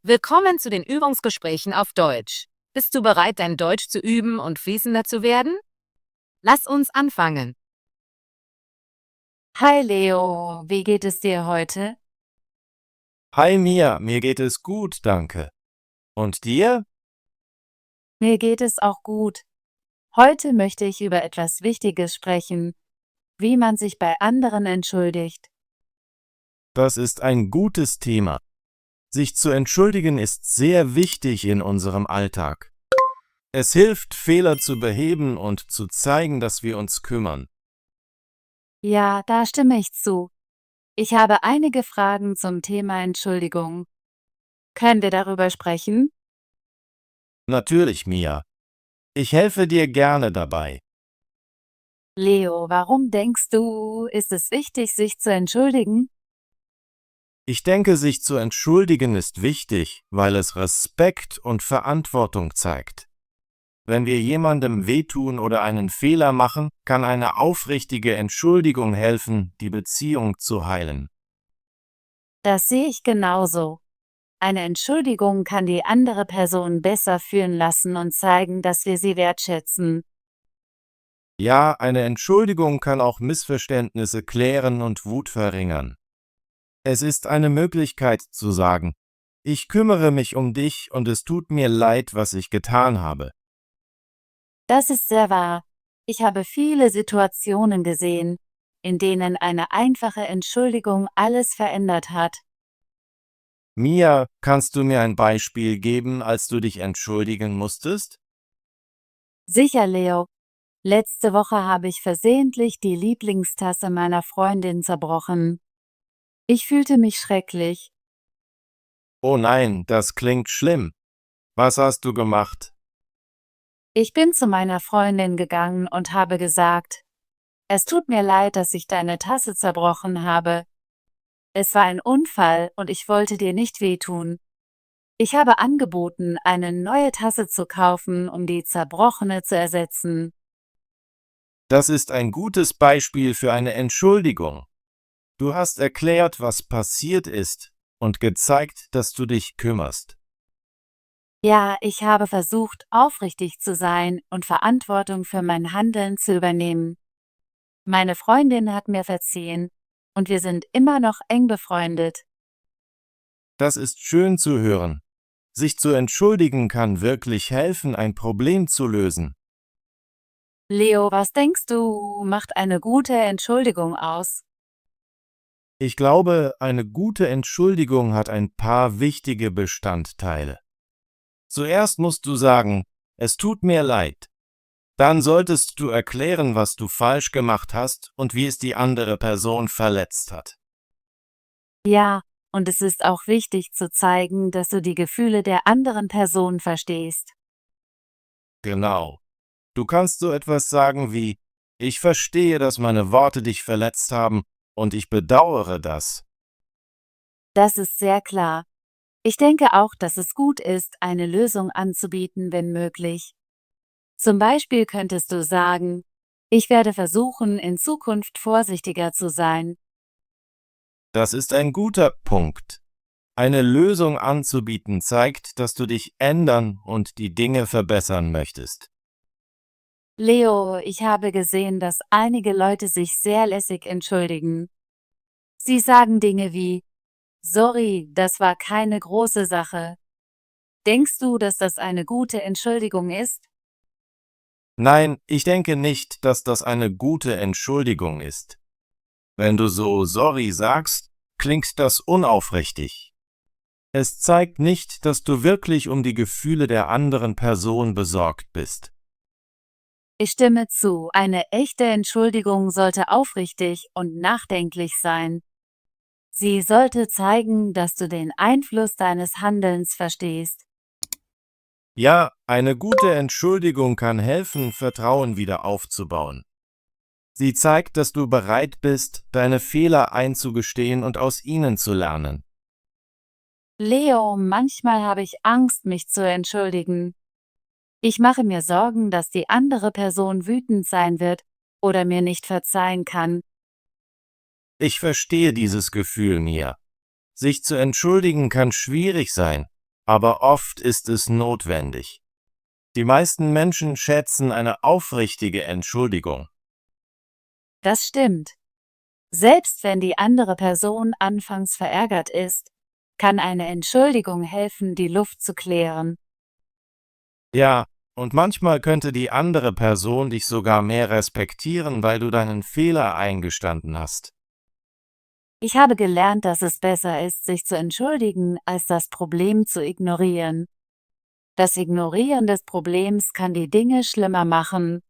Willkommen zu den Übungsgesprächen auf Deutsch. Bist du bereit, dein Deutsch zu üben und fließender zu werden? Lass uns anfangen. Hi Leo, wie geht es dir heute? Hi Mia, mir geht es gut, danke. Und dir? Mir geht es auch gut. Heute möchte ich über etwas Wichtiges sprechen, wie man sich bei anderen entschuldigt. Das ist ein gutes Thema. Sich zu entschuldigen ist sehr wichtig in unserem Alltag. Es hilft, Fehler zu beheben und zu zeigen, dass wir uns kümmern. Ja, da stimme ich zu. Ich habe einige Fragen zum Thema Entschuldigung. Können wir darüber sprechen? Natürlich, Mia. Ich helfe dir gerne dabei. Leo, warum denkst du, ist es wichtig, sich zu entschuldigen? Ich denke, sich zu entschuldigen ist wichtig, weil es Respekt und Verantwortung zeigt. Wenn wir jemandem wehtun oder einen Fehler machen, kann eine aufrichtige Entschuldigung helfen, die Beziehung zu heilen. Das sehe ich genauso. Eine Entschuldigung kann die andere Person besser fühlen lassen und zeigen, dass wir sie wertschätzen. Ja, eine Entschuldigung kann auch Missverständnisse klären und Wut verringern. Es ist eine Möglichkeit zu sagen, ich kümmere mich um dich und es tut mir leid, was ich getan habe. Das ist sehr wahr. Ich habe viele Situationen gesehen, in denen eine einfache Entschuldigung alles verändert hat. Mia, kannst du mir ein Beispiel geben, als du dich entschuldigen musstest? Sicher, Leo. Letzte Woche habe ich versehentlich die Lieblingstasse meiner Freundin zerbrochen. Ich fühlte mich schrecklich. Oh nein, das klingt schlimm. Was hast du gemacht? Ich bin zu meiner Freundin gegangen und habe gesagt, es tut mir leid, dass ich deine Tasse zerbrochen habe. Es war ein Unfall und ich wollte dir nicht wehtun. Ich habe angeboten, eine neue Tasse zu kaufen, um die zerbrochene zu ersetzen. Das ist ein gutes Beispiel für eine Entschuldigung. Du hast erklärt, was passiert ist und gezeigt, dass du dich kümmerst. Ja, ich habe versucht, aufrichtig zu sein und Verantwortung für mein Handeln zu übernehmen. Meine Freundin hat mir verziehen und wir sind immer noch eng befreundet. Das ist schön zu hören. Sich zu entschuldigen kann wirklich helfen, ein Problem zu lösen. Leo, was denkst du, macht eine gute Entschuldigung aus? Ich glaube, eine gute Entschuldigung hat ein paar wichtige Bestandteile. Zuerst musst du sagen, es tut mir leid. Dann solltest du erklären, was du falsch gemacht hast und wie es die andere Person verletzt hat. Ja, und es ist auch wichtig zu zeigen, dass du die Gefühle der anderen Person verstehst. Genau. Du kannst so etwas sagen wie, ich verstehe, dass meine Worte dich verletzt haben und ich bedauere das. Das ist sehr klar. Ich denke auch, dass es gut ist, eine Lösung anzubieten, wenn möglich. Zum Beispiel könntest du sagen, ich werde versuchen, in Zukunft vorsichtiger zu sein. Das ist ein guter Punkt. Eine Lösung anzubieten zeigt, dass du dich ändern und die Dinge verbessern möchtest. Leo, ich habe gesehen, dass einige Leute sich sehr lässig entschuldigen. Sie sagen Dinge wie, sorry, das war keine große Sache. Denkst du, dass das eine gute Entschuldigung ist? Nein, ich denke nicht, dass das eine gute Entschuldigung ist. Wenn du so sorry sagst, klingt das unaufrichtig. Es zeigt nicht, dass du wirklich um die Gefühle der anderen Person besorgt bist. Ich stimme zu, eine echte Entschuldigung sollte aufrichtig und nachdenklich sein. Sie sollte zeigen, dass du den Einfluss deines Handelns verstehst. Ja, eine gute Entschuldigung kann helfen, Vertrauen wieder aufzubauen. Sie zeigt, dass du bereit bist, deine Fehler einzugestehen und aus ihnen zu lernen. Leo, manchmal habe ich Angst, mich zu entschuldigen. Ich mache mir Sorgen, dass die andere Person wütend sein wird oder mir nicht verzeihen kann. Ich verstehe dieses Gefühl, Mia. Sich zu entschuldigen kann schwierig sein, aber oft ist es notwendig. Die meisten Menschen schätzen eine aufrichtige Entschuldigung. Das stimmt. Selbst wenn die andere Person anfangs verärgert ist, kann eine Entschuldigung helfen, die Luft zu klären. Ja, und manchmal könnte die andere Person dich sogar mehr respektieren, weil du deinen Fehler eingestanden hast. Ich habe gelernt, dass es besser ist, sich zu entschuldigen, als das Problem zu ignorieren. Das Ignorieren des Problems kann die Dinge schlimmer machen.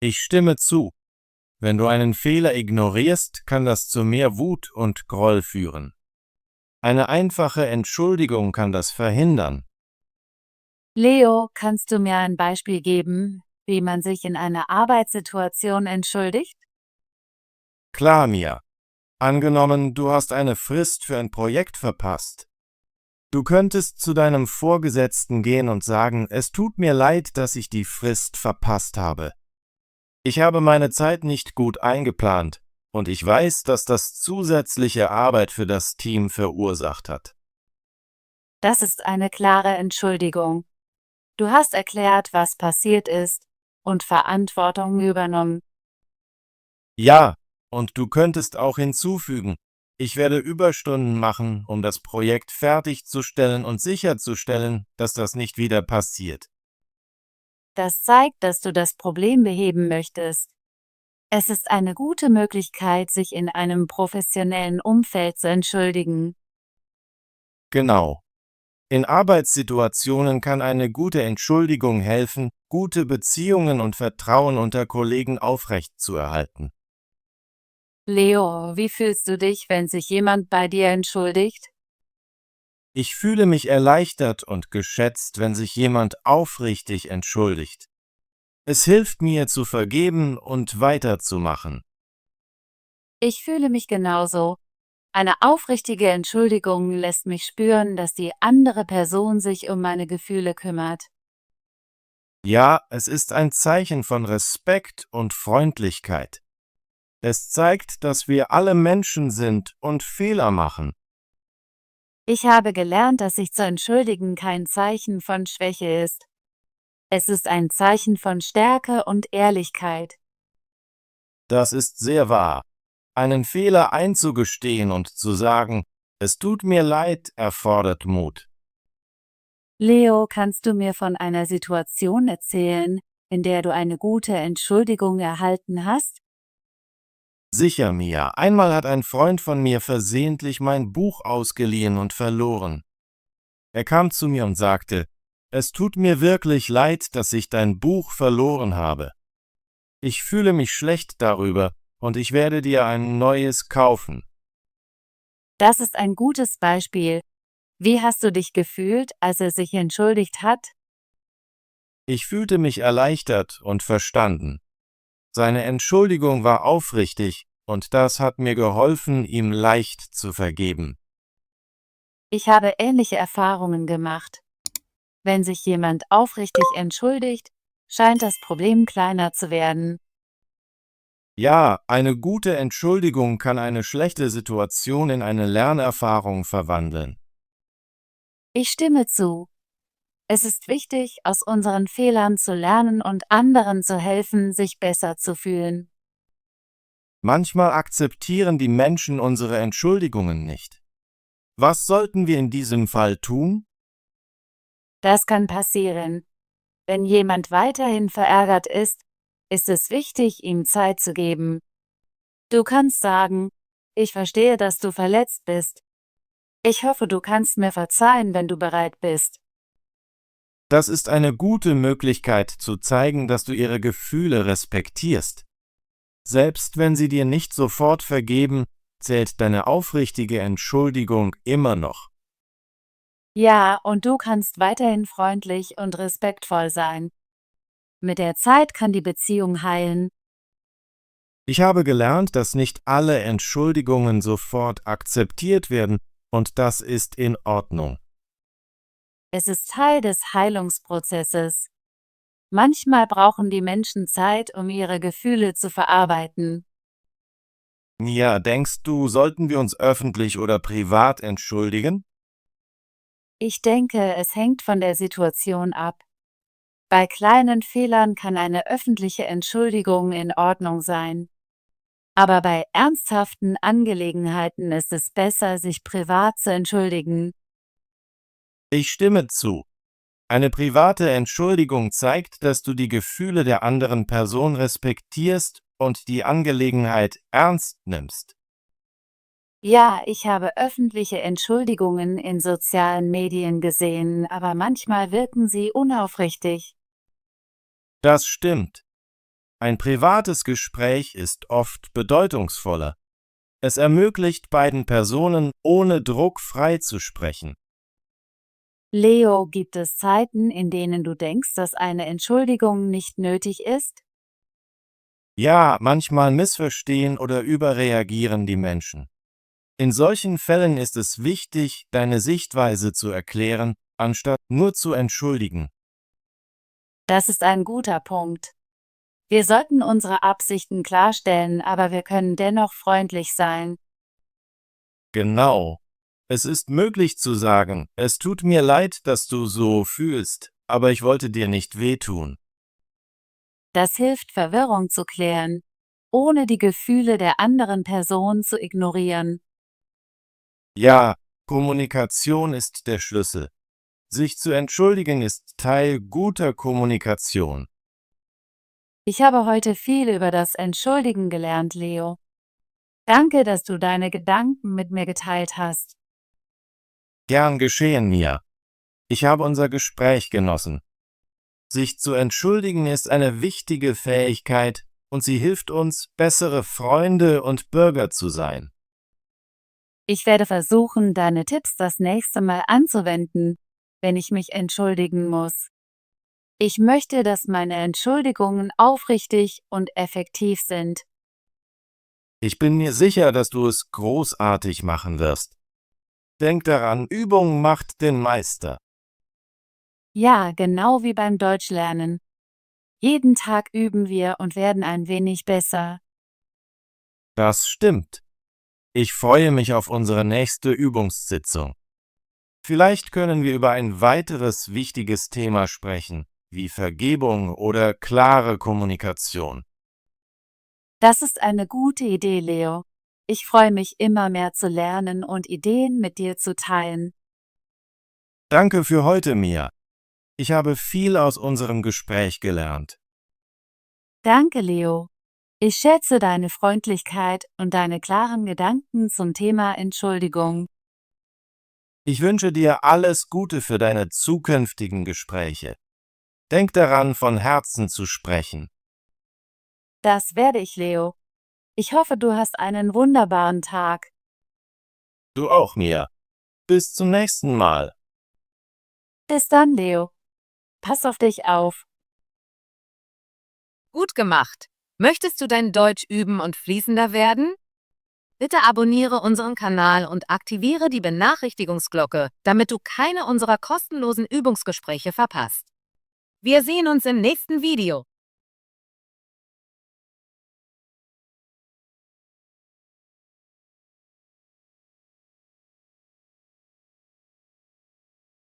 Ich stimme zu. Wenn du einen Fehler ignorierst, kann das zu mehr Wut und Groll führen. Eine einfache Entschuldigung kann das verhindern. Leo, kannst du mir ein Beispiel geben, wie man sich in einer Arbeitssituation entschuldigt? Klar, Mia. Angenommen, du hast eine Frist für ein Projekt verpasst. Du könntest zu deinem Vorgesetzten gehen und sagen, es tut mir leid, dass ich die Frist verpasst habe. Ich habe meine Zeit nicht gut eingeplant und ich weiß, dass das zusätzliche Arbeit für das Team verursacht hat. Das ist eine klare Entschuldigung. Du hast erklärt, was passiert ist und Verantwortung übernommen. Ja, und du könntest auch hinzufügen, ich werde Überstunden machen, um das Projekt fertigzustellen und sicherzustellen, dass das nicht wieder passiert. Das zeigt, dass du das Problem beheben möchtest. Es ist eine gute Möglichkeit, sich in einem professionellen Umfeld zu entschuldigen. Genau. In Arbeitssituationen kann eine gute Entschuldigung helfen, gute Beziehungen und Vertrauen unter Kollegen aufrechtzuerhalten. Leo, wie fühlst du dich, wenn sich jemand bei dir entschuldigt? Ich fühle mich erleichtert und geschätzt, wenn sich jemand aufrichtig entschuldigt. Es hilft mir zu vergeben und weiterzumachen. Ich fühle mich genauso. Eine aufrichtige Entschuldigung lässt mich spüren, dass die andere Person sich um meine Gefühle kümmert. Ja, es ist ein Zeichen von Respekt und Freundlichkeit. Es zeigt, dass wir alle Menschen sind und Fehler machen. Ich habe gelernt, dass sich zu entschuldigen kein Zeichen von Schwäche ist. Es ist ein Zeichen von Stärke und Ehrlichkeit. Das ist sehr wahr. Einen Fehler einzugestehen und zu sagen, es tut mir leid, erfordert Mut. Leo, kannst du mir von einer Situation erzählen, in der du eine gute Entschuldigung erhalten hast? Sicher, Mia, einmal hat ein Freund von mir versehentlich mein Buch ausgeliehen und verloren. Er kam zu mir und sagte, es tut mir wirklich leid, dass ich dein Buch verloren habe. Ich fühle mich schlecht darüber und ich werde dir ein neues kaufen. Das ist ein gutes Beispiel. Wie hast du dich gefühlt, als er sich entschuldigt hat? Ich fühlte mich erleichtert und verstanden. Seine Entschuldigung war aufrichtig und das hat mir geholfen, ihm leicht zu vergeben. Ich habe ähnliche Erfahrungen gemacht. Wenn sich jemand aufrichtig entschuldigt, scheint das Problem kleiner zu werden. Ja, eine gute Entschuldigung kann eine schlechte Situation in eine Lernerfahrung verwandeln. Ich stimme zu. Es ist wichtig, aus unseren Fehlern zu lernen und anderen zu helfen, sich besser zu fühlen. Manchmal akzeptieren die Menschen unsere Entschuldigungen nicht. Was sollten wir in diesem Fall tun? Das kann passieren. Wenn jemand weiterhin verärgert ist es wichtig, ihm Zeit zu geben. Du kannst sagen, ich verstehe, dass du verletzt bist. Ich hoffe, du kannst mir verzeihen, wenn du bereit bist. Das ist eine gute Möglichkeit zu zeigen, dass du ihre Gefühle respektierst. Selbst wenn sie dir nicht sofort vergeben, zählt deine aufrichtige Entschuldigung immer noch. Ja, und du kannst weiterhin freundlich und respektvoll sein. Mit der Zeit kann die Beziehung heilen. Ich habe gelernt, dass nicht alle Entschuldigungen sofort akzeptiert werden, und das ist in Ordnung. Es ist Teil des Heilungsprozesses. Manchmal brauchen die Menschen Zeit, um ihre Gefühle zu verarbeiten. Ja, denkst du, sollten wir uns öffentlich oder privat entschuldigen? Ich denke, es hängt von der Situation ab. Bei kleinen Fehlern kann eine öffentliche Entschuldigung in Ordnung sein. Aber bei ernsthaften Angelegenheiten ist es besser, sich privat zu entschuldigen. Ich stimme zu. Eine private Entschuldigung zeigt, dass du die Gefühle der anderen Person respektierst und die Angelegenheit ernst nimmst. Ja, ich habe öffentliche Entschuldigungen in sozialen Medien gesehen, aber manchmal wirken sie unaufrichtig. Das stimmt. Ein privates Gespräch ist oft bedeutungsvoller. Es ermöglicht beiden Personen, ohne Druck frei zu sprechen. Leo, gibt es Zeiten, in denen du denkst, dass eine Entschuldigung nicht nötig ist? Ja, manchmal missverstehen oder überreagieren die Menschen. In solchen Fällen ist es wichtig, deine Sichtweise zu erklären, anstatt nur zu entschuldigen. Das ist ein guter Punkt. Wir sollten unsere Absichten klarstellen, aber wir können dennoch freundlich sein. Genau. Es ist möglich zu sagen, es tut mir leid, dass du so fühlst, aber ich wollte dir nicht wehtun. Das hilft, Verwirrung zu klären, ohne die Gefühle der anderen Person zu ignorieren. Ja, Kommunikation ist der Schlüssel. Sich zu entschuldigen ist Teil guter Kommunikation. Ich habe heute viel über das Entschuldigen gelernt, Leo. Danke, dass du deine Gedanken mit mir geteilt hast. Gern geschehen, Mia. Ich habe unser Gespräch genossen. Sich zu entschuldigen ist eine wichtige Fähigkeit und sie hilft uns, bessere Freunde und Bürger zu sein. Ich werde versuchen, deine Tipps das nächste Mal anzuwenden, wenn ich mich entschuldigen muss. Ich möchte, dass meine Entschuldigungen aufrichtig und effektiv sind. Ich bin mir sicher, dass du es großartig machen wirst. Denk daran, Übung macht den Meister. Ja, genau wie beim Deutschlernen. Jeden Tag üben wir und werden ein wenig besser. Das stimmt. Ich freue mich auf unsere nächste Übungssitzung. Vielleicht können wir über ein weiteres wichtiges Thema sprechen, wie Vergebung oder klare Kommunikation. Das ist eine gute Idee, Leo. Ich freue mich immer mehr zu lernen und Ideen mit dir zu teilen. Danke für heute, Mia. Ich habe viel aus unserem Gespräch gelernt. Danke, Leo. Ich schätze deine Freundlichkeit und deine klaren Gedanken zum Thema Entschuldigung. Ich wünsche dir alles Gute für deine zukünftigen Gespräche. Denk daran, von Herzen zu sprechen. Das werde ich, Leo. Ich hoffe, du hast einen wunderbaren Tag. Du auch, Mia. Bis zum nächsten Mal. Bis dann, Leo. Pass auf dich auf. Gut gemacht. Möchtest du dein Deutsch üben und fließender werden? Bitte abonniere unseren Kanal und aktiviere die Benachrichtigungsglocke, damit du keine unserer kostenlosen Übungsgespräche verpasst. Wir sehen uns im nächsten Video.